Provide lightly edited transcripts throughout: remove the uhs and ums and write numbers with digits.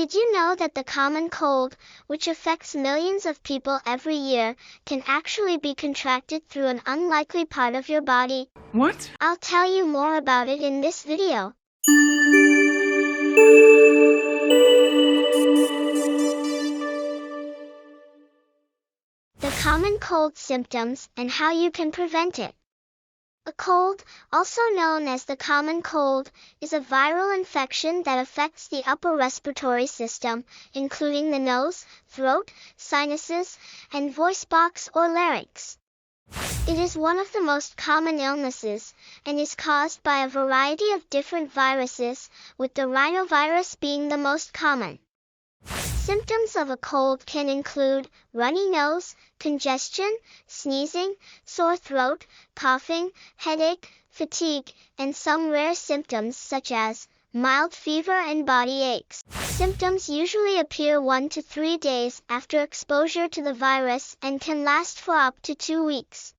Did you know that the common cold, which affects millions of people every year, can actually be contracted through an unlikely part of your body? What? I'll tell you more about it in this video. The common cold symptoms and how you can prevent it. A cold, also known as the common cold, is a viral infection that affects the upper respiratory system, including the nose, throat, sinuses, and voice box or larynx. It is one of the most common illnesses, and is caused by a variety of different viruses, with the rhinovirus being the most common. Symptoms of a cold can include runny nose, congestion, sneezing, sore throat, coughing, headache, fatigue, and some rare symptoms such as mild fever and body aches. Symptoms usually appear 1 to 3 days after exposure to the virus and can last for up to 2 weeks.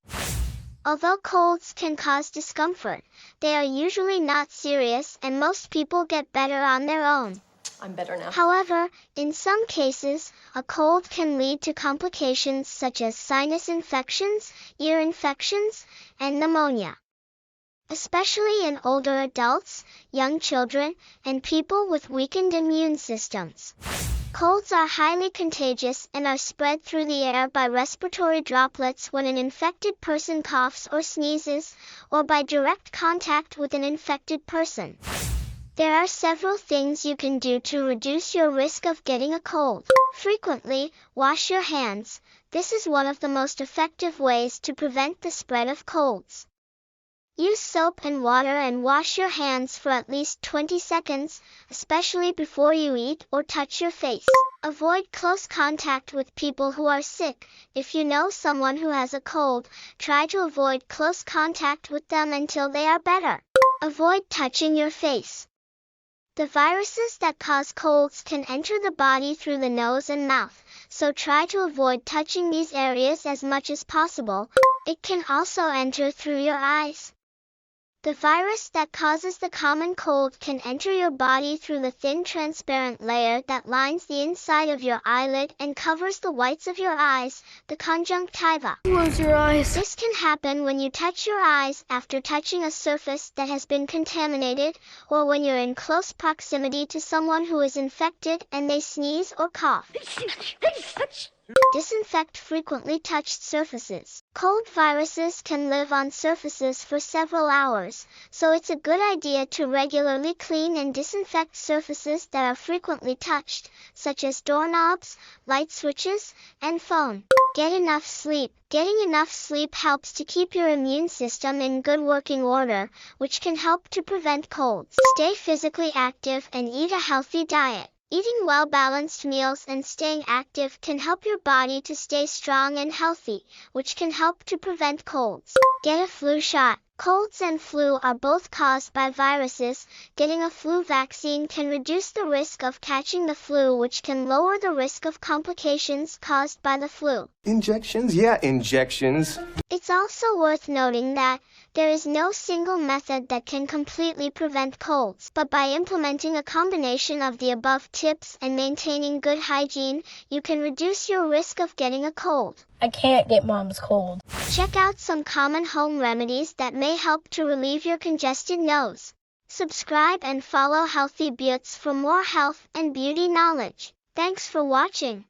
Although colds can cause discomfort, they are usually not serious and most people get better on their own. I'm better now. However, in some cases, a cold can lead to complications such as sinus infections, ear infections, and pneumonia. Especially in older adults, young children, and people with weakened immune systems. Colds are highly contagious and are spread through the air by respiratory droplets when an infected person coughs or sneezes, or by direct contact with an infected person. There are several things you can do to reduce your risk of getting a cold. Frequently, wash your hands. This is one of the most effective ways to prevent the spread of colds. Use soap and water and wash your hands for at least 20 seconds, especially before you eat or touch your face. Avoid close contact with people who are sick. If you know someone who has a cold, try to avoid close contact with them until they are better. Avoid touching your face. The viruses that cause colds can enter the body through the nose and mouth, so try to avoid touching these areas as much as possible. It can also enter through your eyes. The virus that causes the common cold can enter your body through the thin transparent layer that lines the inside of your eyelid and covers the whites of your eyes, the conjunctiva. Close your eyes. This can happen when you touch your eyes after touching a surface that has been contaminated, or when you're in close proximity to someone who is infected and they sneeze or cough. Disinfect frequently touched surfaces. Cold viruses can live on surfaces for several hours, so it's a good idea to regularly clean and disinfect surfaces that are frequently touched, such as doorknobs, light switches, and phone. Get enough sleep. Getting enough sleep helps to keep your immune system in good working order, which can help to prevent colds. Stay physically active and eat a healthy diet. Eating well-balanced meals and staying active can help your body to stay strong and healthy, which can help to prevent colds. Get a flu shot. Colds and flu are both caused by viruses. Getting a flu vaccine can reduce the risk of catching the flu, which can lower the risk of complications caused by the flu. Injections? Yeah, injections. It's also worth noting that there is no single method that can completely prevent colds, but by implementing a combination of the above tips and maintaining good hygiene, you can reduce your risk of getting a cold. I can't get mom's cold. Check out some common home remedies that may help to relieve your congested nose. Subscribe and follow Healthy Beauts for more health and beauty knowledge. Thanks for watching.